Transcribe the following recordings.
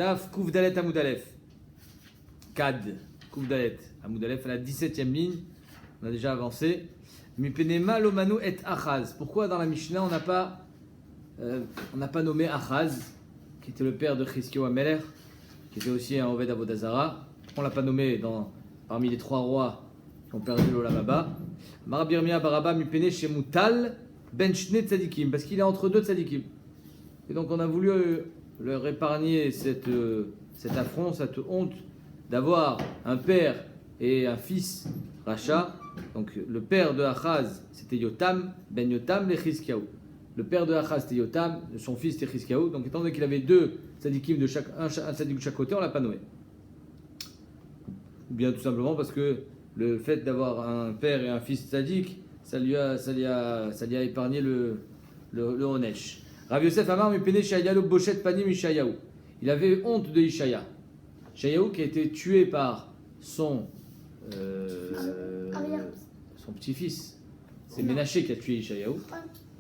Daf Kouf Dalet Amoudalef. Kad Kouf Dalet Amoudalef à la 17e ligne. On a déjà avancé. Mipenema Lomanu et Achaz. Pourquoi dans la Mishnah on n'a pas nommé Achaz, qui était le père de Chizkiyahu Amelech, qui était aussi un Oved Avodazara. Pourquoi on ne l'a pas nommé parmi les trois rois qui ont perdu l'Olam Haba? Marabirmia Baraba Mipene Shemutal Ben Shne Tzadikim, parce qu'il est entre deux Tzadikim. Et donc on a voulu leur épargner cet affront, cette honte d'avoir un père et un fils Racha. Donc le père de Achaz c'était Yotam, Ben Yotam le Chizkiyahu. Le père de Achaz c'était Yotam, son fils c'était Chizkiyahu. Donc étant donné qu'il avait deux tzadikim un tzadik de chaque côté, on l'a pas nommé. Ou bien tout simplement parce que le fait d'avoir un père et un fils tzadik, ça lui a épargné le Honesh. Rav Yosef Amar Mipene Shayalu Boshet Panim Ishayahu. Il avait honte de Ishaya. Ishayahu qui a été tué par son petit-fils. C'est Ménaché qui a tué Ishayahu.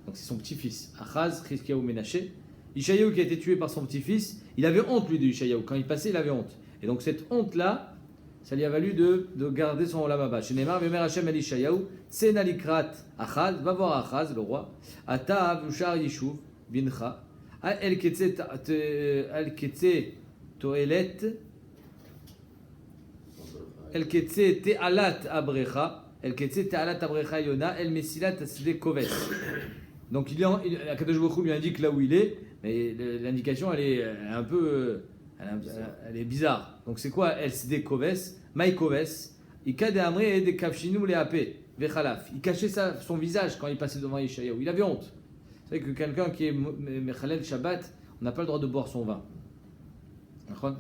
Donc c'est son petit-fils. Achaz, Chizkiyahu, Ménaché. Ishayahu qui a été tué par son petit-fils. Il avait honte lui de Ishayahu. Quand il passait, il avait honte. Et donc cette honte-là, ça lui a valu de garder son Olam Haba. Chez Neymar, Vemer Hashem El Ishayahu, Tsena Likrat Achaz, va voir Achaz, le roi. Ata Vushar Yishuv, Bincha, El Ketze Toelet, El Ketze Te'alat Abrecha, El Ketze Te'alat Abrecha Yona, El Mesilat Asde Kovet. Donc Akadosh Baruch Hu lui indique là où il est, mais l'indication elle est un peu. Elle est bizarre. Donc c'est quoi LCD Koves, Maï Koves, Ika de Amre et de Kafshinu le AP, Vechalaf. Il cachait son visage quand il passait devant Ishayahu. Il avait honte. Vous savez que quelqu'un qui est Mechalel Shabbat, on n'a pas le droit de boire son vin.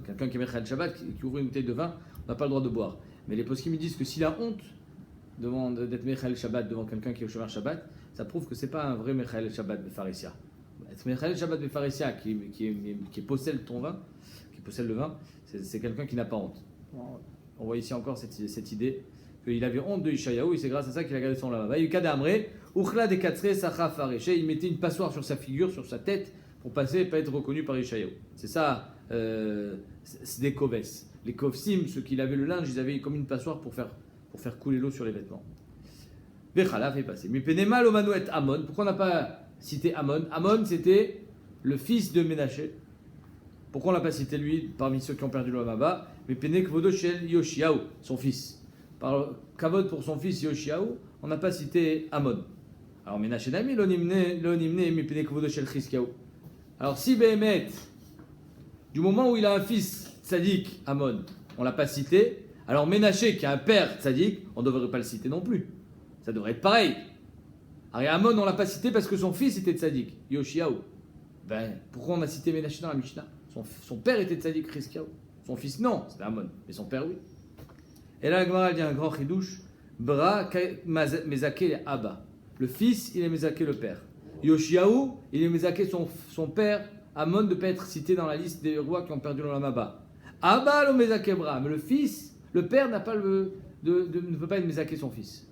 Quelqu'un qui est Mechalel Shabbat, qui ouvre une bouteille de vin, on n'a pas le droit de boire. Mais les poskim me disent que s'il a honte d'être Mechalel Shabbat devant quelqu'un qui est au Shomer Shabbat, ça prouve que c'est pas un vrai Mechalel Shabbat Befaresia. Être Mechalel Shabbat Befaresia qui possède ton vin, possède le vin, c'est quelqu'un qui n'a pas honte. On voit ici encore cette idée qu'il avait honte de Ishayahu et c'est grâce à ça qu'il a gardé son lama. Il mettait une passoire sur sa figure, sur sa tête, pour passer et pas être reconnu par Ishayahu. C'est ça, c'est des koves. Les kovsim, ceux qui lavaient le linge, ils avaient comme une passoire pour faire couler l'eau sur les vêtements. Vechala fait passer. Mais Penema Lomanu et Amon. Pourquoi on n'a pas cité Amon? Amon, c'était le fils de Ménaché. Pourquoi on ne l'a pas cité lui parmi ceux qui ont perdu l'Olam Haba? Mais Pene Kvodo Shel Yoshiyahu, son fils. Par Kavod pour son fils Yoshiyahu, on n'a pas cité Amon. Alors Ménaché Nami, l'onimné, mais Pene Kvodo Shel Chizkiyahu. Alors si Behemet, du moment où il a un fils tzadik, Amon, on ne l'a pas cité, alors Ménaché qui a un père tzadik, on ne devrait pas le citer non plus. Ça devrait être pareil. Alors Amon, on ne l'a pas cité parce que son fils était tzadik, Yoshiyahu. Ben, pourquoi on a cité Ménaché dans la Mishnah? Son père était tzadik Chizkiyahu. Son fils, non, c'était Amon. Mais son père, oui. Et là, la Gemara dit un grand chidouche. Bra mezake Abba. Le fils, il est mezake le père. Yoshiyahu, il est mezake son père. Amon ne peut être cité dans la liste des rois qui ont perdu l'Olam Haba. Abba lo mezake Bra. Mais le fils, le père n'a pas ne peut pas être mezake son fils.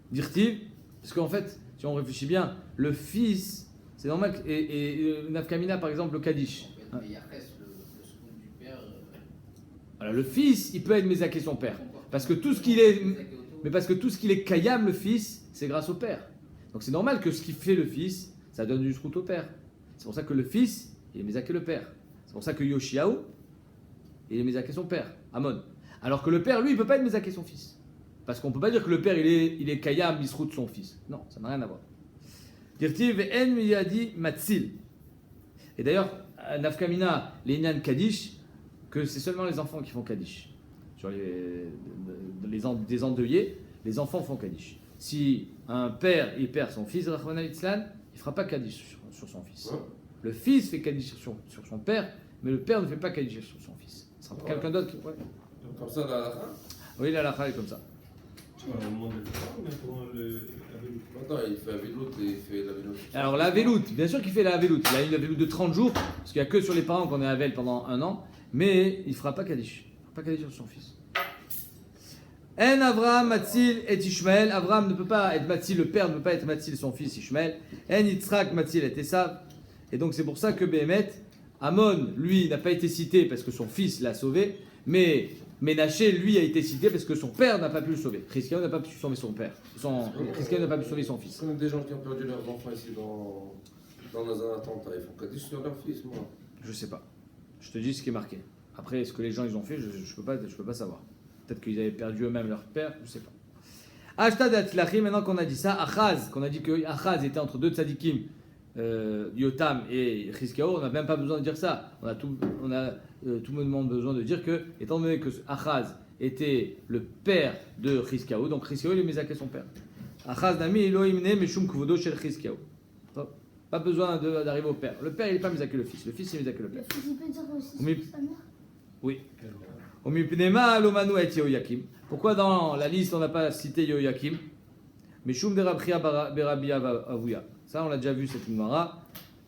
Dire-t-il, parce qu'en fait, si on réfléchit bien, le fils. C'est normal, et Nafkamina par exemple, le Kaddish. Mais après, le second du père. Voilà, le fils, il peut être mézaké son père. Parce que tout ce qu'il est. Mais parce que tout ce qu'il est Kayam, le fils, c'est grâce au père. Donc c'est normal que ce qui fait le fils, ça donne du srout au père. C'est pour ça que le fils, il est mézaké le père. C'est pour ça que Yoshiyahu, il est mézaké son père, Amon. Alors que le père, lui, il ne peut pas être mézaké son fils. Parce qu'on ne peut pas dire que le père, il est Kayam, il srout son fils. Non, ça n'a rien à voir. Et d'ailleurs, Nafkamina, les Inyan Kaddish, que c'est seulement les enfants qui font Kaddish. Sur des endeuillés, les enfants font Kaddish. Si un père il perd son fils, Rachmana litzlan, il ne fera pas Kaddish sur son fils. Ouais. Le fils fait Kaddish sur son père, mais le père ne fait pas Kaddish sur son fils. Ce sera quelqu'un d'autre qui. Ouais. Comme ça, dans la halakha? Oui, la halakha est comme ça. Attends, il fait la véloute et il fait la véloute. Alors la véloute, bien sûr qu'il fait la véloute. Il a eu la véloute de 30 jours, parce qu'il n'y a que sur les parents qu'on est à Vel pendant un an, mais il ne fera pas Kaddish. Il ne fera pas Kaddish sur son fils. En Avraham, Matzil et Ishmael. Avraham ne peut pas être Matzil, le père ne peut pas être Matzil, son fils Ishmael. En Yitzhak, Matzil et Esav. Et donc c'est pour ça que Behemet, Amon, lui, n'a pas été cité parce que son fils l'a sauvé, mais Ménaché, lui, a été cité parce que son père n'a pas pu le sauver. Chizkiyahu n'a pas pu sauver son père. Chizkiyahu n'a pas pu sauver son fils. Comme des gens qui ont perdu leurs enfants ici dans un attentat, ils font Kaddish sur leur fils, moi. Je sais pas. Je te dis ce qui est marqué. Après, ce que les gens ils ont fait, je peux pas savoir. Peut-être qu'ils avaient perdu eux-mêmes leur père, je sais pas. Ashtad Atlachi, maintenant qu'on a dit ça, Achaz, qu'on a dit que Achaz était entre deux tzadikim, Yotam et Chizkiyahu, on n'a même pas besoin de dire ça. Tout le monde a besoin de dire que, étant donné que Achaz était le père de Chizkiyahu, donc Chizkiyahu il est mézaké son père. Achaz Nami Elohimne Meshum Kvodo Shel Chizkiyahu. Pas besoin d'arriver au père. Le père il n'est pas mézaké le fils il est mézaké le père. Le fils il peut dire aussi Oui. sur sa mère. Oui. Omipnema Lomanu et Yehoyakim. Pourquoi dans la liste on n'a pas cité Yehoyakim? Meshum de Rabchia Berabia Avuya. Ça on l'a déjà vu cette Gemara.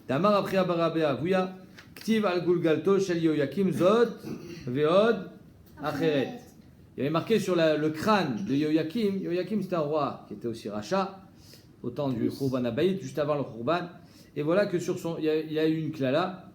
Damar Rabchia Berabia Avuya. Ktiv al Gulgalto Shel Yehoyakim Zot Veod Acheret. Il y avait marqué sur le crâne de Yehoyakim. Yehoyakim c'était un roi qui était aussi rachat au temps du Khurban Abayit, juste avant le Khurban. Et voilà que sur son, il y a eu une klala.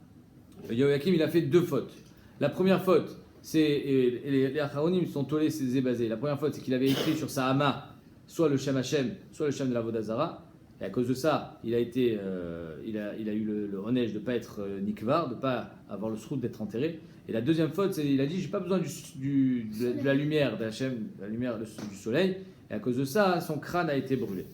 Yehoyakim il a fait deux fautes. La première faute, c'est les Acharonim sont tollés, c'est zébazé. La première faute, c'est qu'il avait écrit sur sa hama soit le Shem Hashem, soit le Shem de la Vodazara. Et à cause de ça, il a eu le honège de ne pas être nikvar, de ne pas avoir le srout d'être enterré. Et la deuxième faute, c'est il a dit j'ai pas besoin de la lumière d'Hachem, de la lumière du soleil. Et à cause de ça, son crâne a été brûlé.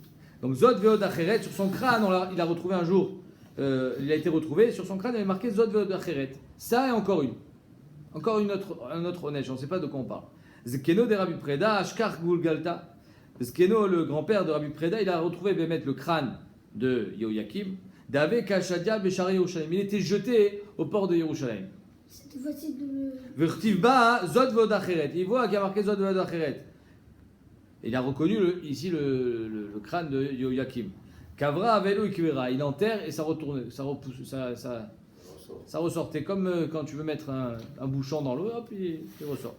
Donc Zod Veod Acheret, sur son crâne, il a retrouvé un jour, il a été retrouvé, sur son crâne il avait marqué Zod Veod Acheret. Ça et encore un autre honège, on ne sait pas de quoi on parle. Zkeno de Rabbi Preda, Ashkar Gulgalta. Zkeno, le grand-père de Rabbi Preda, il a retrouvé le crâne de Yehoyakim. Dave Kashadia Beshare Yerushalayim. Il était jeté au port de Yerushalayim. Cette fois-ci de. Vertiv Ba Zod Veod Acheret. Il voit qu'il y a marqué Zod Veod Acheret. Il a reconnu ici le crâne de Yehoyakim. Kavra Avelo Ikvera. Il enterre et ça retourne, ça repousse, ça ressortait comme quand tu veux mettre un bouchon dans l'eau, hop, il ressort.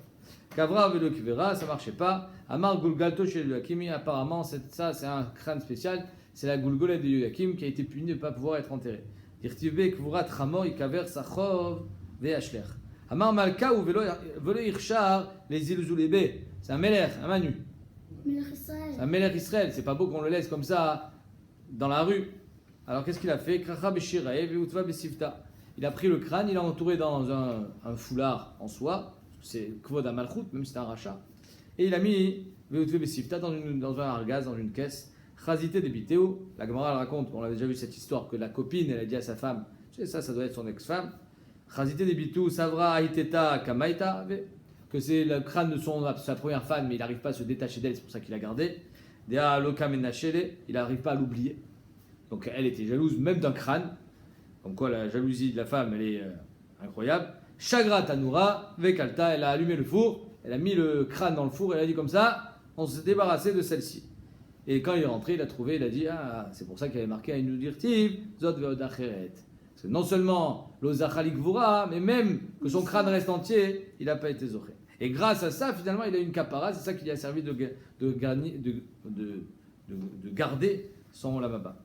Kavra Avelo Ikvera, ça marchait pas. Amar Gulgalto chez Yehoyakim, apparemment, c'est un crâne spécial. C'est la Gulgolette de Yehoyakim qui a été punie de ne pas pouvoir être enterrée. Dirtivbe Kvurat Ramor Ikaver Sachov Veashler. Amar Malka ou Velo Irshar les Ilzulebe. C'est un Meler, un Manu. C'est un Meler Israël, c'est pas beau qu'on le laisse comme ça dans la rue. Alors qu'est-ce qu'il a fait? Il a pris le crâne, il l'a entouré dans un foulard en soie, c'est Kvod Amalchut, même si c'est un rachat, et il a mis dans un argaz, dans une caisse. Chazité de Bitéo, la Gemara raconte, on avait déjà vu cette histoire, que la copine, elle a dit à sa femme, tu sais ça doit être son ex-femme, Chazité de Bitéo, Savra Aiteta Kamaita, que c'est le crâne de sa première femme, mais il n'arrive pas à se détacher d'elle, c'est pour ça qu'il l'a gardé. Dea Loka Menachele, il n'arrive pas à l'oublier. Donc elle était jalouse même d'un crâne. Comme quoi la jalousie de la femme, elle est incroyable. Chagra Tanoura, Vekalta, elle a allumé le four, elle a mis le crâne dans le four, elle a dit comme ça, on s'est débarrassé de celle-ci. Et quand il est rentré, il a trouvé, il a dit, ah, c'est pour ça qu'il avait marqué à une dirtive, Zot Veodacheret. Parce que non seulement l'Ozachalik Vura, mais même que son crâne reste entier, il n'a pas été zoré. Et grâce à ça, finalement, il a eu une capara, c'est ça qui lui a servi de garder son lamaba.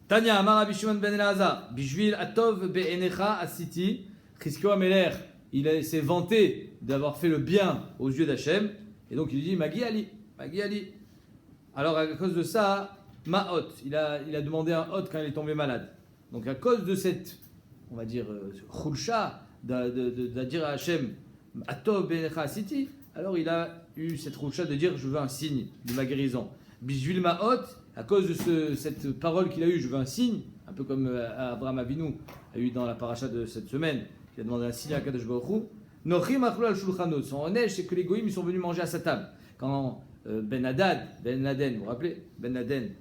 Tanya Amar Rabbi Shimon ben Elazar, Bishvil Atov be'enecha asiti, Chizkiyahu Ameler, il s'est vanté d'avoir fait le bien aux yeux d'Hachem, et donc il lui dit Magi Ali. Alors à cause de ça, Ma'ot, il a demandé un hot quand il est tombé malade. Donc à cause de cette, on va dire, khulsha, de dire à Hachem, Atov be'enecha asiti, alors il a eu cette khulsha de dire je veux un signe de ma guérison. Bishvil Ma'ot, à cause de cette parole qu'il a eue, je veux un signe, un peu comme Abraham Avinu a eu dans la paracha de cette semaine, il a demandé un signe à Kadosh Baruch Hu. Nochim achlu al shulchanot, son honnêche, c'est que les goïms ils sont venus manger à sa table. Quand Ben Laden, vous vous rappelez Ben Laden,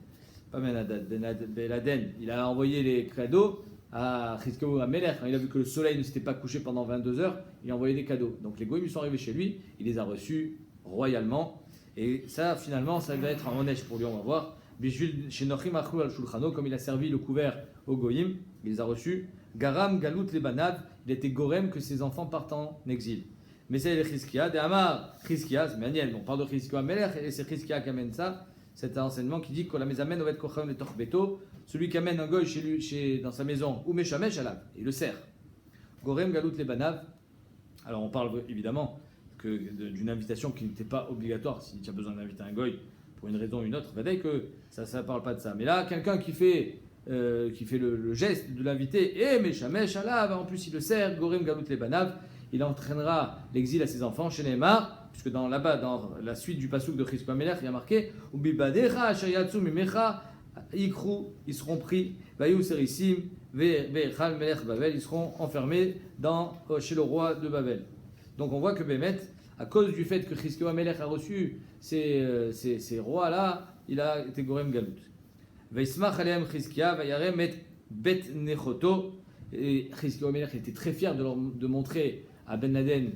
il a envoyé les cadeaux à Chizkiyahu Ameler, quand il a vu que le soleil ne s'était pas couché pendant 22 heures, il a envoyé des cadeaux. Donc les goïms ils sont arrivés chez lui, il les a reçus royalement, et ça finalement ça va être un honnêche pour lui, on va voir. Comme il a servi le couvert aux goïms, il les a reçus. Garam Galut Lebanad, il était gorem que ses enfants partent en exil. Mais c'est le Chizkiya, de Amar Chizkiya, c'est Maniel, on parle de Chizkiyahu Ameler, et c'est Chizkiya qui amène ça, cet enseignement qui dit que la mezamen ovet kochem le torbeto, celui qui amène un goy chez lui, dans sa maison, ou Meshamesh alav, il le sert. Gorem Galut les Banav. Alors on parle évidemment d'une invitation qui n'était pas obligatoire si tu as besoin d'inviter un goy pour une raison ou une autre. Peut-être que ça ne parle pas de ça. Mais là, quelqu'un qui fait le geste de l'inviter, et Meshamesh alav, en plus il le sert, Gorem Galut les Banav, il entraînera l'exil à ses enfants chez Neymar, puisque là-bas, dans la suite du pasouk de Chizkiyahu Amelech, il y a marqué Ubibadecha shayatsu mimecha ikru, ils seront pris, Vayu Serissim, Ve'echal Melech Babel, ils seront enfermés chez le roi de Babel. Donc on voit que Bémet, à cause du fait que Chizkiyahu Amelech a reçu ces rois-là, il a été Gorem Galut. Ve'ismach aleim Chizkiyahu, Vayarem et Bet Nechoto, et Chizkiyahu Amelech était très fier de montrer à Ben Laden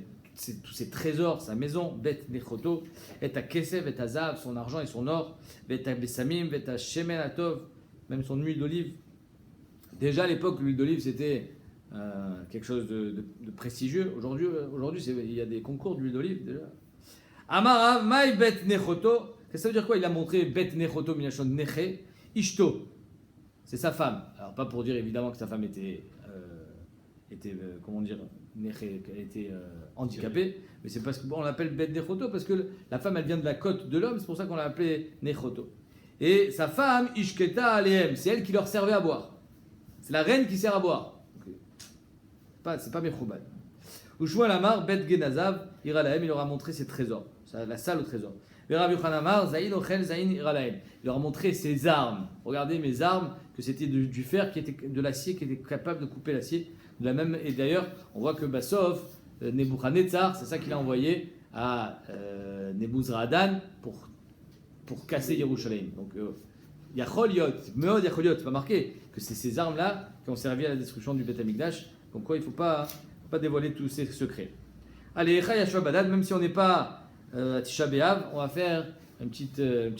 tous ses trésors, sa maison, Bet Nechoto, et à Kesef, et à Zav, son argent et son or, et à Bessamim, et à Shemen Atov, même son huile d'olive. Déjà à l'époque, l'huile d'olive c'était quelque chose de prestigieux. Aujourd'hui, il y a des concours d'huile d'olive déjà. Amarav, Maï Bet Nechoto, ça veut dire quoi? Il a montré Bet Nechoto, Minachon Neche, Ishto, c'est sa femme. Alors pas pour dire évidemment que sa femme était comment dire, qu'elle était handicapée, mais c'est parce qu'on l'appelle Bet Nechoto, parce que la femme elle vient de la côte de l'homme, c'est pour ça qu'on l'a appelée Nechoto. Et sa femme, Ishketa Alehem, c'est elle qui leur servait à boire. C'est la reine qui sert à boire. C'est pas Mechoubad. Ushua Lamar, Bet Genazav, Iralahem, il leur a montré ses trésors, la salle au trésor. Rav Yochanan Amar, Zain Ochel, Zain Iralahem. Il leur a montré ses armes. Regardez mes armes, que c'était du fer, qui était de l'acier, qui était capable de couper l'acier. Et d'ailleurs, on voit que Bassov, Nebuchadnezzar, c'est ça qu'il a envoyé à Nebuzradan pour casser Yerushalayim. Donc, Yacholiot, Meod Yacholiot, pas marqué que c'est ces armes-là qui ont servi à la destruction du Beth Amikdash. Donc, quoi, il ne faut pas dévoiler tous ces secrets. Allez, Echa Yashua Badad, même si on n'est pas à Tisha B'Av, on va faire un petit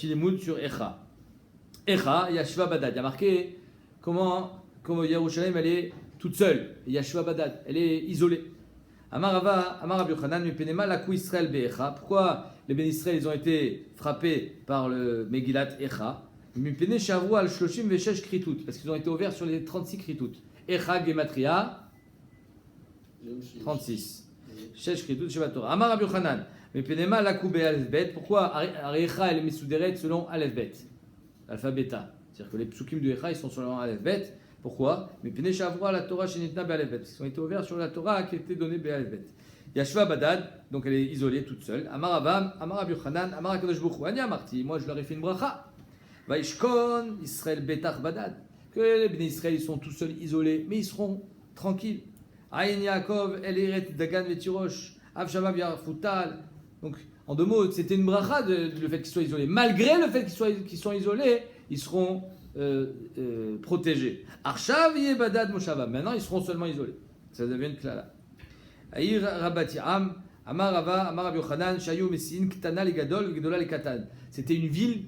limoud sur Echa. Echa Yashua Badad, il y a marqué comment Yerushalayim elle est toute seule. Yashua Badad, elle est isolée. Amar Rabbi Yochanan, Mipenema Lakou Israël Be'echa. Pourquoi les Ben Israël ils ont été frappés par le Megillat Echa? Mipene Shavru al Shloshim Veshesh Kritut, parce qu'ils ont été ouverts sur les 36 Kritut. Echa Gematria 36. Shesh Kritut Shevat Torah. Amar Rabbi Yochanan, Mipenema Lakou Be'alef. Pourquoi Echa elle est Mesuderet selon Alef Bet, alphabet A. C'est-à-dire que les psukim de Echa ils sont selon Alef Bet. Pourquoi? Mais Pene Shavra la Torah Shenitna Be'alef Bet, parce qu'ils ont été ouverts sur la Torah qui était donnée Be'alef Bet. Yashua Badad, donc elle est isolée toute seule. Amar Avam, Amar Rabbi Yochanan, Amar Akadosh Baruch Hu. Ani Amarti, moi je leur ai fait une bracha. Vaishkon Israël Betach Badad, que les Bnei Israël ils sont tout seuls isolés, mais ils seront tranquilles. Ayin Yaakov El Eret Dagan Vetirosh, Av Shamav Yarfutal. Donc en deux mots, c'était une bracha le fait qu'ils soient isolés. Malgré le fait qu'ils soient isolés, ils seront protégés. Arshav Yebadad Moshava. Maintenant, ils seront seulement isolés. Ça devient une klala. Aïr Rabati Am, Amar Rava, Amar Rabbi Yochanan, Shayu Messin, Ktana le Gadol, Gedola le Katan. C'était une ville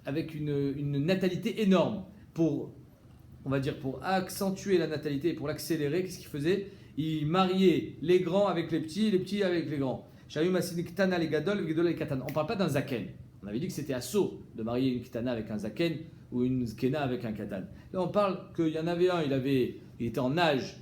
avec une natalité énorme. On va dire, pour accentuer la natalité et pour l'accélérer, qu'est-ce qu'ils faisaient? Ils mariaient les grands avec les petits avec les grands. Shayu Messin, Ktana le Gadol, Gedola le Katan. On ne parle pas d'un zaken. On avait dit que c'était assaut de marier une Ktana avec un zaken ou une Zkena avec un Katan. Là, on parle qu'il y en avait un, il était en âge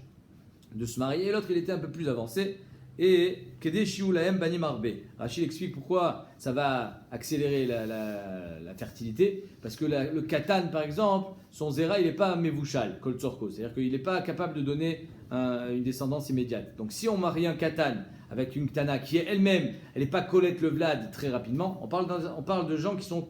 de se marier, et l'autre, il était un peu plus avancé. Et Kedé Shiou Lahem Bani Marbe. Rachid explique pourquoi ça va accélérer la fertilité. Parce que le Katan, par exemple, son Zera, il n'est pas Mevouchal, Kol Tzorko. C'est-à-dire qu'il n'est pas capable de donner une descendance immédiate. Donc, si on marie un Katan avec une Ktana qui est elle-même, elle n'est pas Colette le Vlad très rapidement, on parle de gens qui sont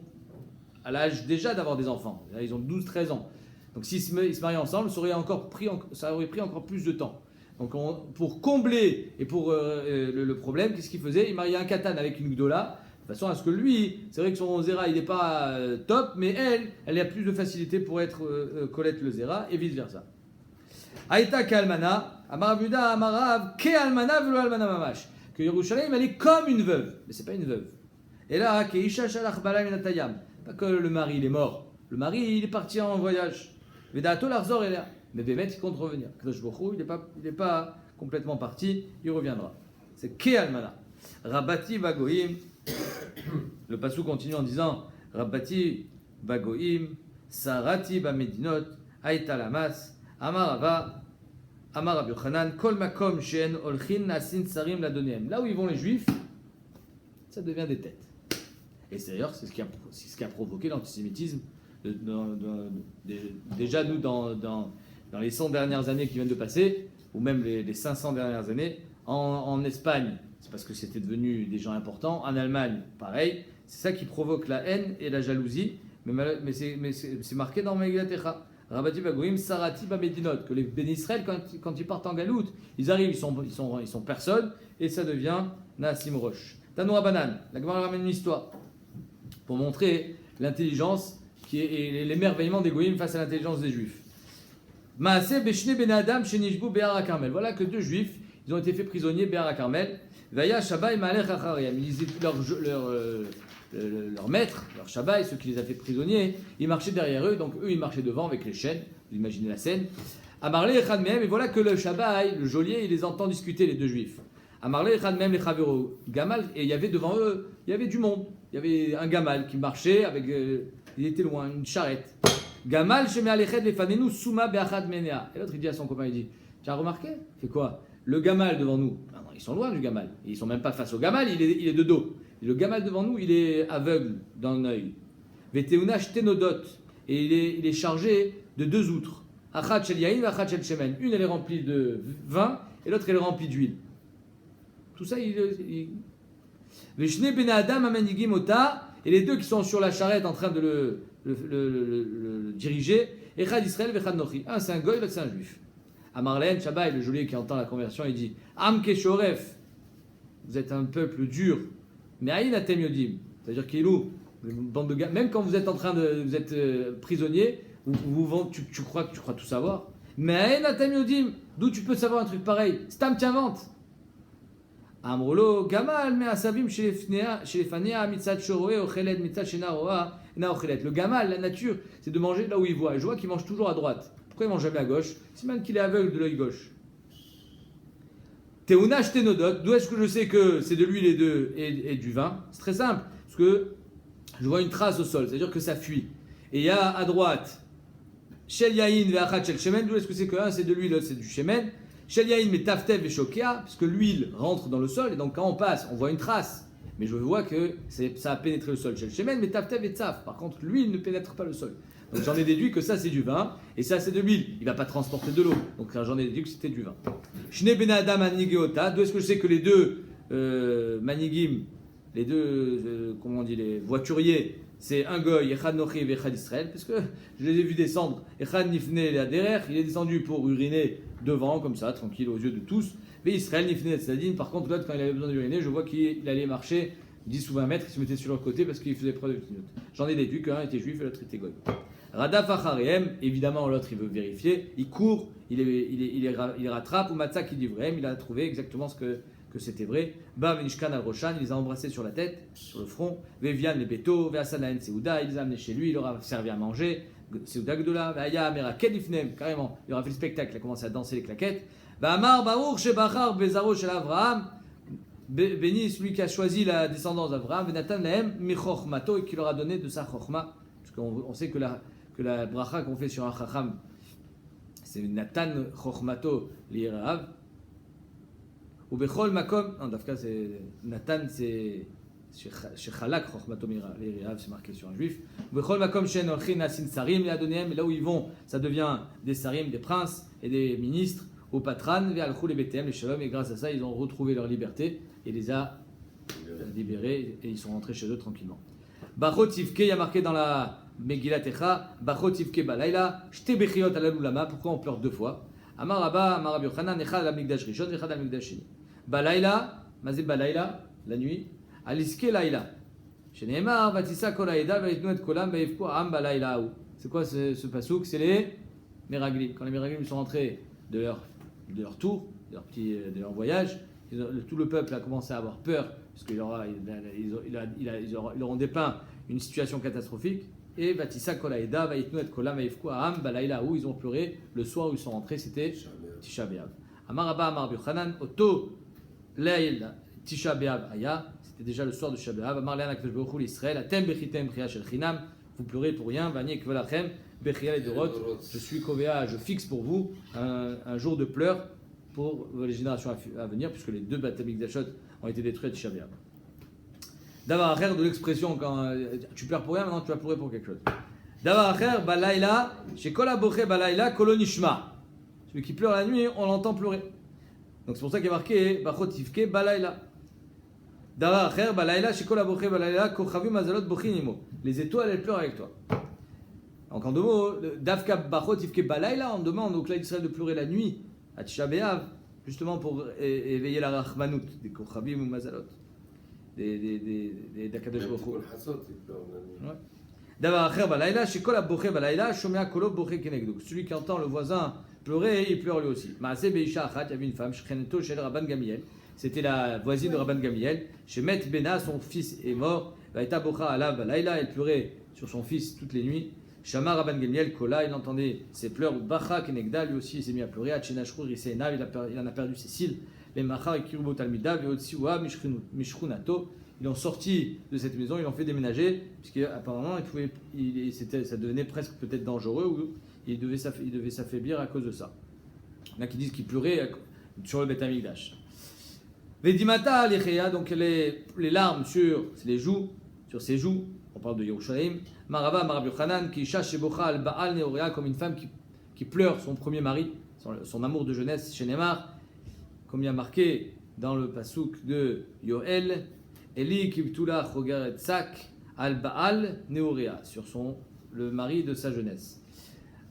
à l'âge déjà d'avoir des enfants. Là, ils ont 12-13 ans. Donc s'ils se marient ensemble, ça aurait pris encore plus de temps. Donc pour combler et pour le problème, qu'est-ce qu'il faisait? Il mariait un katan avec une gdola, de façon à ce que lui, c'est vrai que son zera, il n'est pas top, mais elle a plus de facilité pour être Colette le zera, et vice-versa. Aïta Kalmana, Amarabuda, Amarav, Ke Almana, Velo Almana Mamash. Que Yerushalayim, elle est comme une veuve, mais c'est pas une veuve. Et là, Ke Isha Shalach Bala Minatayam. Pas que le mari il est mort, le mari il est parti en voyage. Vedato l'arzor est là, mais Bémet il compte revenir. Kadosh Baruch Hu, il n'est pas complètement parti, il reviendra. C'est Ke Almana. Rabati Bagoim. Le passou continue en disant Rabati Bagoim Sarati bamedinot, Aïta lamas, Amarava, Amar Rabbi Yochanan, Kol makom she'en olchin nasin sarim ladonem. Là où ils vont les juifs, ça devient des têtes. Et c'est d'ailleurs c'est ce qui a provoqué l'antisémitisme. Déjà, nous, dans les 100 dernières années qui viennent de passer, ou même les 500 dernières années, en Espagne, c'est parce que c'était devenu des gens importants. En Allemagne, pareil. C'est ça qui provoque la haine et la jalousie. Mais c'est marqué dans Megillat Rabati Bagoim, Sarati Bamedinot, que les bénis Israël, quand ils partent en galoute, ils arrivent, ils sont personne, et ça devient Nassim Roche. Tanoura Banan, la Gemara ramène une histoire pour montrer l'intelligence et l'émerveillement des Goïms face à l'intelligence des Juifs. Maaseh Beshne Ben Adam Shenishbu Be'ar HaKarmel. Voilà que deux Juifs, ils ont été faits prisonniers Be'ar HaKarmel. Vaya Shabbai Ma'alech Achariam. Leur maître, leur Shabbai, ceux qui les a fait prisonniers, ils marchaient derrière eux, donc eux ils marchaient devant avec les chaînes. Vous imaginez la scène. Amarle Echad Mehem, et voilà que le Shabbai, le geôlier, il les entend discuter, les deux Juifs. Amarle Echad Mehem les Chavero Gamal, et il y avait devant eux, il y avait du monde. Il y avait un Gamal qui marchait avec. Il était loin, une charrette. Gamal sheme aleched lefanenu suma beachad menea. Et l'autre il dit à son copain, il dit, tu as remarqué? Fait quoi? Le Gamal devant nous. Non, ils sont loin du Gamal. Ils sont même pas face au Gamal, il est de dos. Et le Gamal devant nous, il est aveugle d'un œil. Veteuna shtenodot. Et il est chargé de deux outres. Achad shel yain v'achad shel shemen. Une elle est remplie de vin et l'autre elle est remplie d'huile. Tout ça Veshne ben adam amenigim ota. Et les deux qui sont sur la charrette en train de le diriger, Echad Israël v'Echad Nochi. Un c'est un goy, l'autre c'est un juif. Amarlen, Shabbai, le geôlier qui entend la conversion, il dit Am Keshoref, vous êtes un peuple dur, mais Aïn Atem Yodim, c'est-à-dire qu'il est où bande de gars, même quand vous êtes en train vous êtes prisonnier, tu crois que tu crois tout savoir, mais Aïn Atem Yodim, d'où tu peux savoir un truc pareil? Stam t'inventes. Amrolo, Gamal, mais Asavim chez les Fania, Mitzat Shoroé, Ocheled, Mitzat Shenaroa, Na Ocheled. Le Gamal, la nature, c'est de manger là où il voit. Et je vois qu'il mange toujours à droite. Pourquoi il mange jamais à gauche? C'est même qu'il est aveugle de l'œil gauche. Teunash Tenodot, d'où est-ce que je sais que c'est de l'huile et du vin? C'est très simple, parce que je vois une trace au sol, c'est-à-dire que ça fuit. Et il y a à droite, Shel Yain ve'achat Shel Shemen, d'où est-ce que c'est que un c'est de l'huile, l'autre c'est du Shemen? Shel Yain mais Taftev et Shokia, parce que l'huile rentre dans le sol, et donc quand on passe, on voit une trace. Mais je vois que ça a pénétré le sol. Shel Shemen mais Taftev et Tzaf. Par contre, l'huile ne pénètre pas le sol. Donc j'en ai déduit que ça c'est du vin, et ça c'est de l'huile. Il ne va pas transporter de l'eau. Donc j'en ai déduit que c'était du vin. Shne ben Adam anigeota, d'où est-ce que je sais que les deux manigim, les deux, comment on dit, les voituriers, c'est un goy, Echad Nochi et Echad Israël, parce que je les ai vus descendre. Echad Nifne la derrière, il est descendu pour uriner devant, comme ça, tranquille aux yeux de tous. Mais Israël Nifne Tzadin, par contre, l'autre, quand il avait besoin d'uriner, je vois qu'il allait marcher 10 ou 20 mètres, il se mettait sur leur côté parce qu'il faisait preuve de clignote. J'en ai déduit qu'un était juif et l'autre était goy. Radaf Achariem, évidemment, l'autre il veut vérifier, il court, il rattrape, ou Matzah qui dit vrai, il a trouvé exactement ce que c'était vrai. Ba Venishkan al Roshan, il les a embrassés sur la tête, sur le front. Vevian les bétos, Veasanaen Seuda, il les a amenés chez lui, il leur a servi à manger. Seuda Gdola, Veaya Amera Kedifnem, carrément, il aura fait le spectacle, il a commencé à danser les claquettes. Amar Baruch Shebachar Bezaro Shel Avraham, béni celui qui a choisi la descendance d'Avraham, Venatan Lahem Michochmato, et qui leur a donné de sa Chochma. Parce qu'on sait que la bracha qu'on fait sur un Chacham, c'est Natan Chochmato Lirav. Ou Bechol Makom, non, Dafka c'est Nathan, c'est Shechalak Chochmato Lirav, c'est marqué sur un juif. Ou Bechol Makom Shen Olchin Asin Sarim, et là où ils vont, ça devient des Sarim, des princes et des ministres. Au Patran, vers le Betem, les Shalom, et grâce à ça, ils ont retrouvé leur liberté et les a libérés et ils sont rentrés chez eux tranquillement. Bachot Tivke, il y a marqué dans la Megillat Echa, Bachot Tivke Balaila, Shte Bechiot Alalulama, pourquoi on pleure deux fois? Amar Rabba, Amar Rabbi Yochanan, Echad al Mikdash Rishon, Echad al Mikdash Sheni. Balaila, Mazé Balaila, la nuit, Aliske Laila. Sheneemar, Vatissa Kolaïda, Vaitnu et Kolam, Vaivko Am Balaila. C'est quoi ce pasouk? C'est les Meraglim. Quand les Meraglim sont rentrés de leur tour, de leur voyage, tout le peuple a commencé à avoir peur, parce qu'ils leur ont dépeint une situation catastrophique. Et Vatissa Kolaïda, Vaitnu et Kolam, Vaivko Am Balaila, où ils ont pleuré le soir où ils sont rentrés, c'était Tisha B'Av. Amar Rabba, Amar Yochanan, Oto Leil Tisha B'Av Aya, c'était déjà le soir de Tisha B'Av. Amar Le'an Akadosh Baruch Hu l'Israël, Atem Bechitem Priya Shel Chinam, vous pleurez pour rien, Vani Ekvelachem, Bechial et Dorot, je suis Kovéa, je fixe pour vous un jour de pleurs pour les générations à venir, puisque les deux Beth Amikdashot ont été détruits à Tisha B'Av. Davar Acher, de l'expression quand tu pleures pour rien, maintenant tu vas pleurer pour quelque chose. Davar Acher, Balaïla, chez Kola Boché Balaïla, Kolonishma. Celui qui pleure la nuit, on l'entend pleurer. Donc c'est pour ça qu'il y a marqué Bachot Tivke Balaïla. Davar Acher, Balaïla, chez Kola Boché Balaïla, Kochavim Mazalot Bochinimo. Les étoiles, elles pleurent avec toi. Donc en deux mots, Davka Bachot Tivke Balaïla, on demande au clan d'Israël de pleurer la nuit à Tisha B'Av, justement pour éveiller la Rachmanout, des Kochavim ou Mazalot. d'Akadosh Baruch Hu. Davar acher balayla, shekol aboche balayla, shomea kolo boche kenegdo. Celui qui entend le voisin pleurer, il pleure lui aussi. Maaseh beisha achat, il y avait une femme, shcheneto shel Rabban Gamiel. C'était la voisine de Rabban Gamiel. Shemet Bena, son fils est mort. Vaïta bocha alav balayla, elle pleurait sur son fils toutes les nuits. Shama Rabban Gamiel kola, il entendait ses pleurs. Bacha kenegda, lui aussi il s'est mis à pleurer. Achenashru riseina, il en a perdu ses cils. Les machar et kirubo talmida, veotsiwa mishrunato. Ils ont sorti de cette maison, ils l'ont fait déménager, puisqu'apparemment ça devenait presque peut-être dangereux, ou il devait s'affaiblir à cause de ça. Il y en a qui disent qu'il pleurait sur le Beth Amikdash. Vedimata l'Echea, donc les larmes sur ses joues, on parle de Yerushalayim. Marava Marab Yochanan, qui chache chez Bocha al Baal Neorea, comme une femme qui pleure son premier mari, son amour de jeunesse chez Neymar, comme il y a marqué dans le pasouk de Yoel. Eli Kibtula Chogaret Sak al Baal Neorea, sur le mari de sa jeunesse.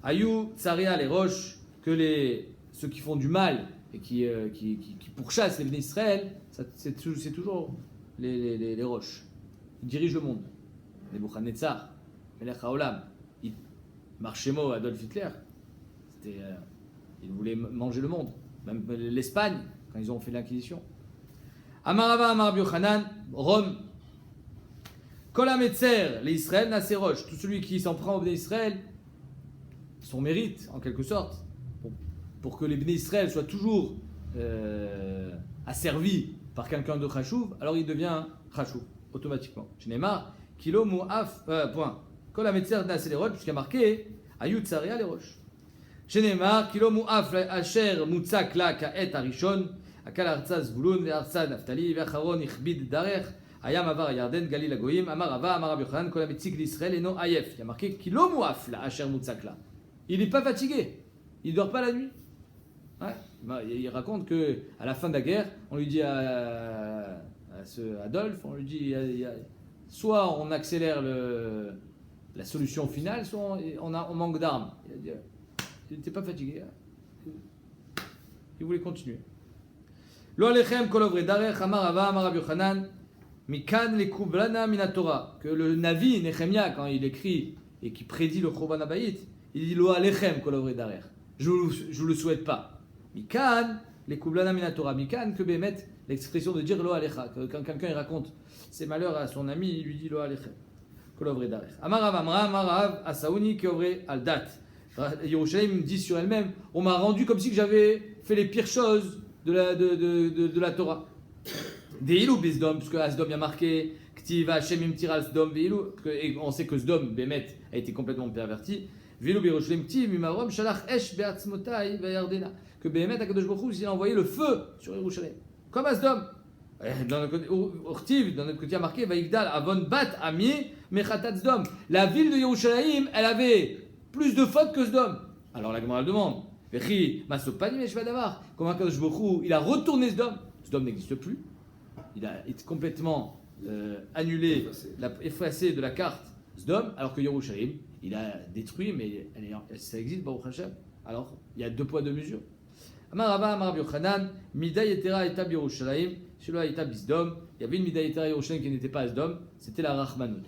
Ayou Tsaria les roches, que ceux qui font du mal et qui pourchassent les Bnei Israël, c'est toujours les roches. Ils dirigent le monde. Nebuchadnezzar, Melech HaOlam, Marchemo, Adolf Hitler, ils voulaient manger le monde. Même l'Espagne, quand ils ont fait l'Inquisition. Amarava Amar Yochanan, Rome. Kol HaMetzer, les Israël, Naserosh, tout celui qui s'en prend aux Bnei Israël, son mérite, en quelque sorte, pour que les Bnei Israël soient toujours asservis par quelqu'un de Chashuv, alors il devient Chashuv, automatiquement. Chez Neymar, Kilo Mu'af, point. Kol HaMetzer, Naserosh, puisqu'il y a marqué, Ayut Tsaria, les roches. Chez Neymar, Kilo Mu'af, Asher, Mutzak, La, Ka'et, Arishon, Akal Arza Zvulun, Arza Naftali, Vecharon, Ichbid, Darech, Ayam Avar Yarden, Galil Agoyim, Amar Ava, Amar Yochanan, Kol HaMetzik d'Israël et no Ayef. Il y a marqué Kilo Mu'af, la Asher Mutzakla. Il n'est pas fatigué, il ne dort pas la nuit. Ouais. Il raconte que à la fin de la guerre, on lui dit à Adolphe, on lui dit soit on accélère la solution finale, soit on manque d'armes. Il n'était pas fatigué. Il voulait continuer. Lo alechem kol ovre darech amar Ava amar Rabbi Yochanan mikan lekublana minatora, que le Navi Nehemia, quand il écrit et qui prédit le Churban Habayit, il dit lo alechem kol ovre darech, je vous le souhaite pas. Mikan lekublana minatora, mikan que bémet l'expression de dire lo alecha, quand quelqu'un il raconte ses malheurs à son ami, il lui dit lo alechem kol ovre darech. Amar Rav amra amar Rav asauni ki ovre al dat. Yerushalayim dit sur elle-même, on m'a rendu comme si j'avais fait les pires choses de la Torah. Deilou Besdom, puisque à Sdom il y a marqué Ktiv Hashem Imtiral Sdom Veilou, et on sait que Sdom, Bémet, a été complètement perverti. Veilou Biroshlem Ktiv Mimarom Shalach Esh Beatzmotai Vayardena, que Bémet a Kadosh Baruch Hu, il a envoyé le feu sur Yerushalayim. Comme à Sdom. Dans notre côté, Urtiv, dans notre côté, il y a marqué Vaigdal Avon Bat Ami Mechatat Sdom. La ville de Yerushalayim, elle avait plus de fautes que Sdom. Alors la Gemara demande. Comment Akadosh Baruch Hu, il a retourné Sdom. Sdom n'existe plus. Il a été complètement annulé, effacé de la carte Sdom, alors que Yerushalayim, il a détruit, mais ça existe, Baruch Hashem. Alors, il y a deux poids, deux mesures. Amar Rava, Amar Yochanan, Mida Yetera Etab Yerushalayim, Shelo Etab Sdom. Il y avait une Mida Yetera Yerushalayim qui n'était pas Sdom, c'était la Rachmanout.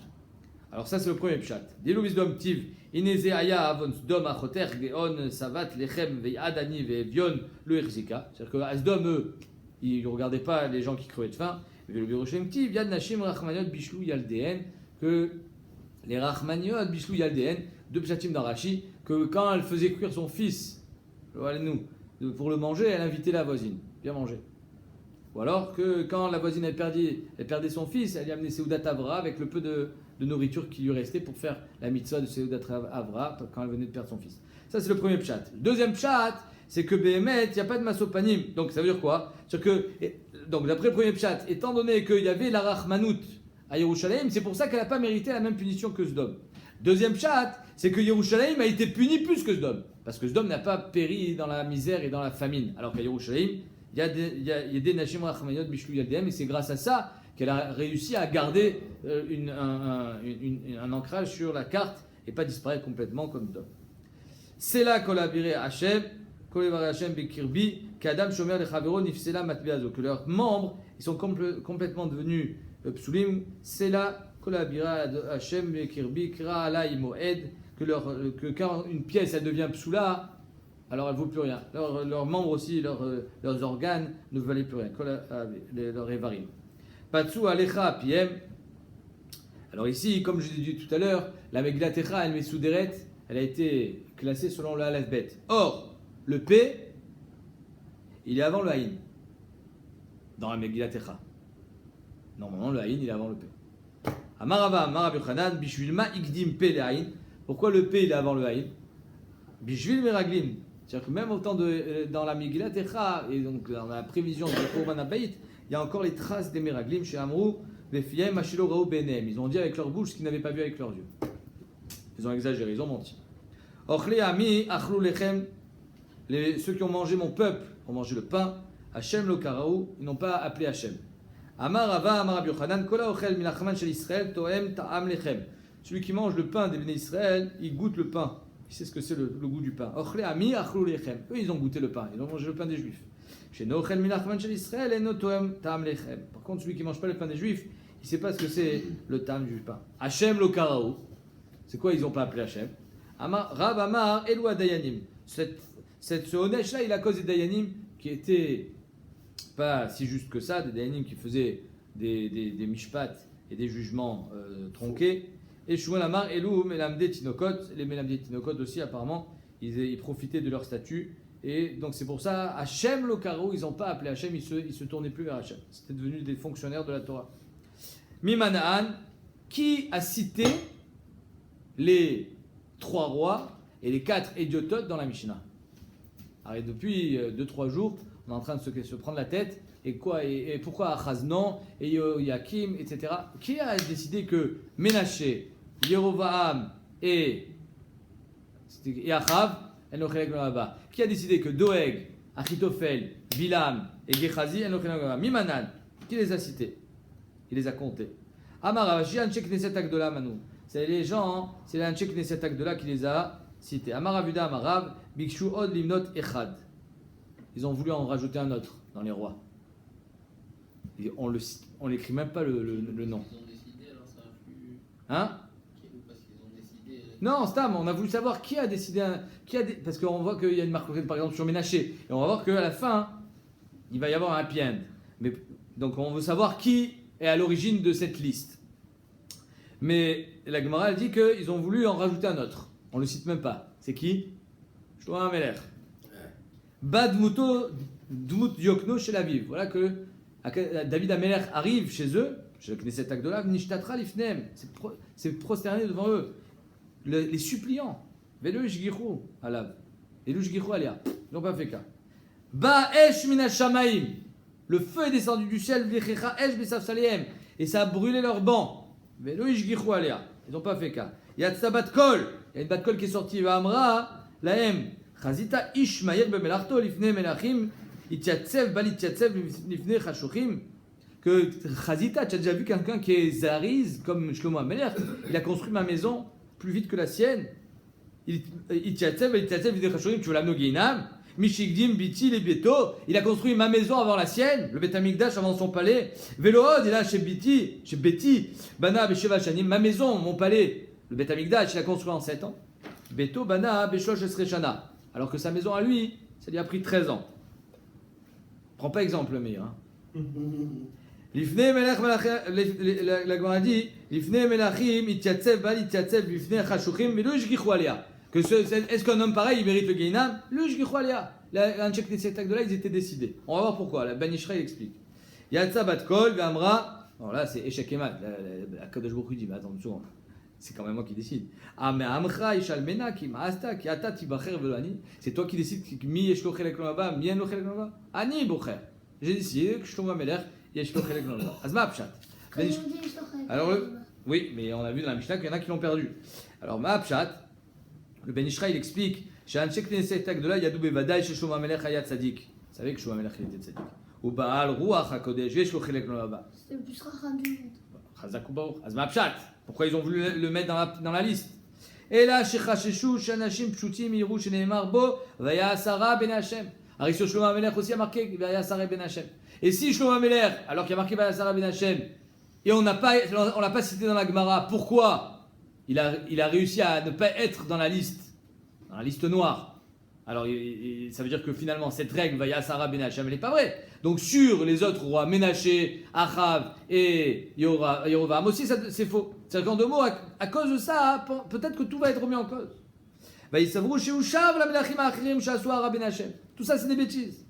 Alors ça c'est le premier pshat. Dilou Sdom Tiv. Ineze aya avon Sdom achoter geon savat lechem veyadani vevion le erzika. C'est-à-dire que à Sdom, eux, ils ne regardaient pas les gens qui crevaient de faim. Mais le Yerushalayim Tiv, yad nashim rachmaniot bishlou yaldeen, que les rachmaniot bishlou yaldeen, deux pshatim dans Rashi, que quand elle faisait cuire son fils, pour le manger, elle invitait la voisine, bien manger. Ou alors que quand la voisine elle perdait son fils, elle lui amenait Seudat Avra avec le peu de nourriture qui lui restait pour faire la mitzvah de Seudat Avra quand elle venait de perdre son fils. Ça, c'est le premier pshat. Le deuxième pshat, c'est que Béhémet, il n'y a pas de masopanim. Donc, ça veut dire quoi? Donc, d'après le premier pshat, étant donné qu'il y avait la Rachmanout à Yerushalayim, c'est pour ça qu'elle n'a pas mérité la même punition que Sdom. Deuxième pshat, c'est que Yerushalayim a été puni plus que Sdom. Parce que Sdom n'a pas péri dans la misère et dans la famine. Alors qu'à Yerushalayim, il y a des Nashim Rachmaniyot Bishlu Yadem, et c'est grâce à ça qu'elle a réussi à garder un ancrage sur la carte et pas disparaître complètement comme Sdom. C'est là kolabiré Hachem, kolabiré Hachem bekirbi, qu'Adam shomer lechavero nifsela matbeazo, que leurs membres ils sont complètement devenus psulim. C'est là kolabiré Hachem bekirbi kra alay moed, que quand une pièce elle devient psula, alors elle ne vaut plus rien. Leurs membres aussi, leurs organes ne valaient plus rien. Leurs évarim. Patsu alecha piem. Alors ici, comme je l'ai dit tout à l'heure, la Meglatecha, elle met sous deret, elle a été classée selon le Aleph-Bet. Or, le P, il est avant le Haïn, dans la Meglatecha. Normalement, le Haïn, il est avant le P. Amarava, Amarav Yochanan, Bishvilma, Ikdim P, le Haïn. Pourquoi le P, il est avant le Haïn? Bishvil Meraglim. C'est-à-dire que même autant dans la Meglatecha, et donc dans la prévision de Korban Habayit, il y a encore les traces des Meraglim chez Amrou. Ils ont dit avec leur bouche ce qu'ils n'avaient pas vu avec leurs yeux. Ils ont exagéré, ils ont menti. Ceux qui ont mangé mon peuple ont mangé le pain. Hachem lo karaou, ils n'ont pas appelé Hachem. Amar Rava, Amar Rabbi Yochanan, kola ochel milachman shel Israël toem ta'am lechem. Celui qui mange le pain des béné Israël, il goûte le pain. Il sait ce que c'est le goût du pain. Ochle ami achlou lechem. Eux, ils ont goûté le pain. Ils ont mangé le pain des Juifs. Chez Nochel milachman shel Israël et notoem ta'am lechem. Par contre, celui qui mange pas le pain des Juifs, il ne sait pas ce que c'est le tam du pain. Hachem lo karaou. C'est quoi ils n'ont pas appelé Hachem? Rav Amar Elou Dayanim. Ce Onesh là, il a cause des Dayanim qui étaient pas si justes que ça, des Dayanim qui faisaient des mishpat et des jugements tronqués. Et Shmuel Amar Elou Melamde Tinokot. Les Melamde Tinokot aussi, apparemment, ils profitaient de leur statut. Et donc c'est pour ça, Hachem lo karaou, ils n'ont pas appelé Hachem, ils se tournaient plus vers Hachem. C'était devenu des fonctionnaires de la Torah. Mimanaan, qui a cité les 3 rois et les 4 idiototes dans la Mishnah? Alors, depuis 2-3 jours, on est en train de se prendre la tête. Et pourquoi Achaznan et Yoakim, etc. Qui a décidé que Ménaché, Yerovaam et Achav, qui a décidé que Doeg, Achitophel, Bilam et Gechazi, Mimanan, qui les a cités? Il les a comptés. Amarav, Anche Knesset Agdola Manu. C'est les gens, c'est l'Anche Knesset Agdola qui les a cités. Amaravuda Amarav, Bikshu Od Limnot Echad. Ils ont voulu en rajouter un autre dans les rois. Et on l'écrit même pas le nom. Ils ont décidé, alors ça influe. Hein? Parce qu'ils ont décidé. Non, Stam, on a voulu savoir qui a décidé. Parce qu'on voit qu'il y a une marque par exemple sur Ménaché. Et on va voir qu'à la fin, il va y avoir un happy end. Mais, donc on veut savoir qui est à l'origine de cette liste. Mais la Gemara dit qu'ils ont voulu en rajouter un autre. On ne le cite même pas. C'est qui? Shlomo Ameler. Badmuto Dmut Yokno chez la Vive. Voilà que David Ameler arrive chez eux, chez le Knesset Agdola, Nishtatra Lifnem. C'est prosterné devant eux. Les suppliants. Velo Shgichu Alav. Velo Shgichu Alia. Ils n'ont pas fait cas. Ba Esh Mina Shamaim. Le feu est descendu du ciel, et ça a brûlé leurs bancs. Ils n'ont pas fait cas. Il y a Tsabat Kol, il y a une bat Kol qui est sortie. Amra, la M. Chazita Ishmael bemelarto lifne melachim, itchatsev balitchatsev lifne chashuchim. Que Chazita, tu as déjà vu quelqu'un qui est zariz comme Shlomo Ameler? Il a construit ma maison plus vite que la sienne. Itchatsev balitchatsev lifne chashuchim, tu veux l'amener au Guéinam? Mishigdim Biti les Beto, il a construit ma maison avant la sienne, le Bet Amikdash avant son palais. Velood, il a chez Beti, Bana Besheva Shanim, ma maison, mon palais, le Bet Amikdash, il a construit en 7 ans. Beto, Bana Beshosh Esreshana, alors que sa maison à lui, ça lui a pris 13 ans. Prends pas exemple le meilleur. Lifne Melach, la Gemara dit, Lifne Melachim, Itchatsev, Bal Itchatsev, Lifne Chashuchim, mais le Jgichu Alia. Est-ce qu'un homme pareil, il mérite le Guéinam? Le Jgichu Alia. Un check des Agdola, ils étaient décidés. On va voir pourquoi. La Ben Ishra, il explique. Yatsa Bat Kol, Gamra, Alors là, c'est échec et mat. La Kadosh Baruch Hu dit, mais attends une seconde, c'est quand même moi qui décide. Ah, mais Amcha Ishalmena qui ma'asta qui ata tibacher velani. C'est toi qui décides mi yesh lo chelek lomaba, mi en lo chelek lomaba. Ani bocher. J'ai décidé que Shlomo Amelech yesh lo chelek lomaba. Azma pshat. Quand ils ont dit, je t'aurais. Alors, oui, mais on a vu dans la Mishnah qu'il y en a qui l'ont perdu. Alors, Ma'apshat, le Ben Ishra, il explique She'anshek Knesset Agdola Yadou Bevadaï She Shlomo Amelech Hayat Tzadik. Vous savez que Shlomo Amelech il était tzadik. Ou Baal Ruach HaKodesh Yesh Lo Chelek Lomaba. C'était le plus rare du monde. Chazak ou Baruch. Az Ma'apshat. Pourquoi ils ont voulu le mettre dans la liste? Et là, Shechasheshu Shanashim Pshutim Yiru Sheneemar Bo Vaya Sarah Ben Hashem. Alors, sur Shlomo Amelech aussi a marqué Vaya Sarah Ben Hashem. Et si Shlomo Amelech, alors qu'il y a marqué Vaya Sarah Ben Hashem, et on l'a pas cité dans la Gemara. Pourquoi il a réussi à ne pas être dans la liste noire. Alors ça veut dire que finalement cette règle Vaya Sarah Ben Hashem, elle n'est pas vraie. Donc sur les autres rois, Ménaché, Achav et Yerovam aussi, c'est faux. C'est-à-dire qu'en deux mots, à cause de ça, peut-être que tout va être remis en cause. Tout ça, c'est des bêtises.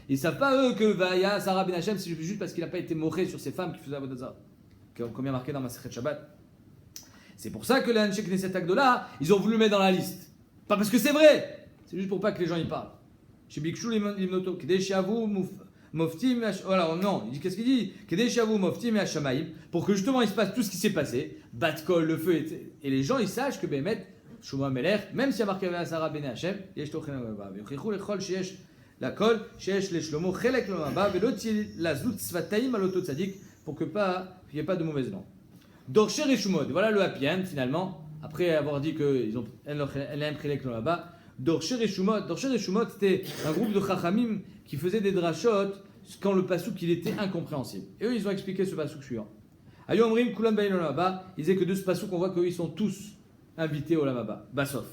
Ils ne savent pas eux que Vaya Sarah Ben Hashem, c'est juste parce qu'il n'a pas été moché sur ces femmes qui faisaient Avodah Zarah, comme il y a marqué dans Masechet Shabbat. C'est pour ça que les Anshek Knesset Agdola, ils ont voulu le mettre dans la liste. Pas parce que c'est vrai, c'est juste pour pas que les gens y parlent. Chez Bikshu Limnoto, Kedeshavu Moftim, voilà, non, il dit qu'est-ce qu'il dit? Kedeshavu Moftim et Hashamaim, pour que justement il se passe tout ce qui s'est passé, Batkol, le feu, et les gens ils sachent que Bémet, Shlomo Amelech, même s'il y a marqué Vaya Sarah Ben Hashem, Yesh Tochen Lomaba, Yochichu Lechol Sheyesh Lakol, Sheyesh Leshlomo, Chelek Lomaba, Veloti Lazut Svataim Aloto Tzadik, pour qu'il n'y ait pas de mauvaise langue. Dorsher et Shumod, voilà le happy end finalement, après avoir dit qu'ils ont un Chelek Lomaba. Dorsher et Shumod, c'était un groupe de Chachamim qui faisait des drachot quand le pasouk il était incompréhensible. Et eux ils ont expliqué ce pasouk suivant. Ayom Rim Kulam Bain Lomaba, ils disaient que de ce pasouk on voit qu'ils sont tous invités au Lamaba. Basof.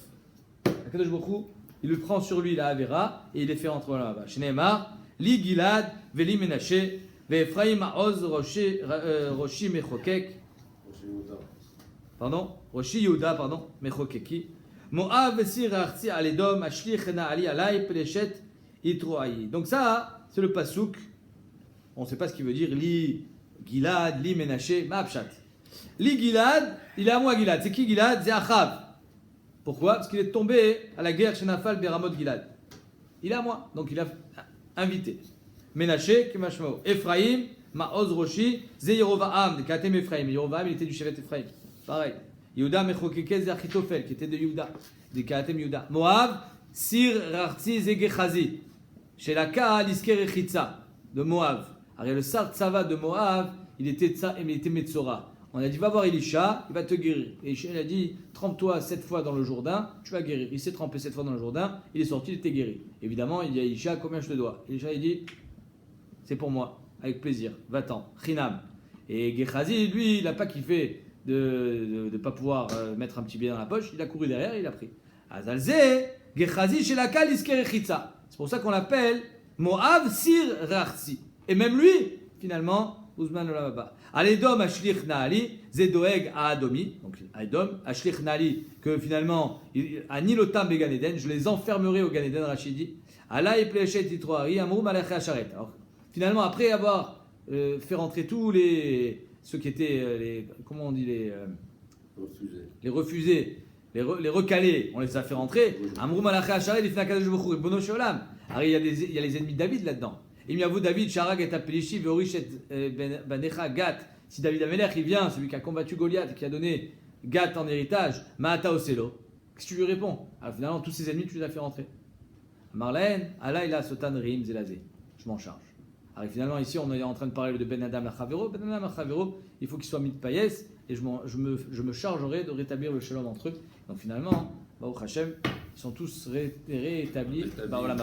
Akadosh Baruch Hu, il le prend sur lui la Avera et il les fait rentrer au Lamaba. Shneemar, Li Gilad, Veli Menashe, Ve'Ephraim Ma'oz, Roshi Mechokek. Pardon, Roshi Yehuda, pardon, Mechokeki. Moav Vesir Artsi Aledom, Ashlich Na'ali Alay, Peleshet, Itroayi. Donc ça, c'est le pasouk. On ne sait pas ce qu'il veut dire. Li Gilad, Li Menashe, Ma'apshat. Li Gilad, il est à moi Gilad. C'est qui Gilad? C'est Achav. Pourquoi? Parce qu'il est tombé à la guerre chez Nafal Beramot Gilad. Il est à moi, donc il a invité. Ménaché, Kemashmao. Ephraim, Ma'oz Roshi, Ze Yerovaam, de Katem Ephraim. Yerovaam, il était du Shevet Ephraim. Pareil. Yehuda Mechokeke Ze Achitofel, qui était de Yehuda, de Katem Yehuda. Moab, Sir Rartzi Ze Gechazi. Chez la Ka, Lisker Echitza, de Moab. Alors le Sar Tzava de Moab, il était Metzora. On a dit, va voir Elisha, il va te guérir. Et Elisha, il a dit, trempe-toi 7 fois dans le Jourdain, tu vas guérir. Il s'est trempé 7 fois dans le Jourdain, il est sorti, il était guéri. Évidemment, il dit à Elisha, combien je te dois? Elisha, il dit, c'est pour moi, avec plaisir, va-t'en, Chinam. Et Gehazi, lui, il n'a pas kiffé de ne pas pouvoir mettre un petit billet dans la poche, il a couru derrière et il a pris. Azalze, Gehazi, chez la Kal, Iskerechitza. C'est pour ça qu'on l'appelle Moav Sir Rartsi. Et même lui, finalement, Ouzman Olamaba. Aledom Ashlich Naali, Zedoeg à Adomi, donc Aedom, Ashlich Naali, que finalement, à Nilotam Began Eden, je les enfermerai au Gan Eden, Rachidi. Allah et Plechet Titroari, Amrou Malach Hacharet. Alors, finalement, après avoir fait rentrer tous ceux qui étaient, comment on dit, les refusés, les recalés, on les a fait rentrer. Amrou Malach Hacharet, il fait un Kadosh Baruch Hu, Bono Sholam. Alors, il y a les ennemis de David là-dedans. Et Miavo David, Sharag et Apelishi, Veorishet Banecha, Gat. Si David Amelech, il vient, celui qui a combattu Goliath et qui a donné Gat en héritage, Maata Oselo, qu'est-ce que tu lui réponds? Alors finalement, tous ses ennemis, tu les as fait rentrer. Marlène, Allah, il a Sotan Rim Zelazé. Je m'en charge. Alors finalement, ici, on est en train de parler de Ben Adam Lachavero. Ben Adam Lachavero, il faut qu'il soit mis de païès et je me chargerai de rétablir le shalom entre eux. Donc finalement, Baruch Hashem, ils sont tous rétablis. Bah, voilà,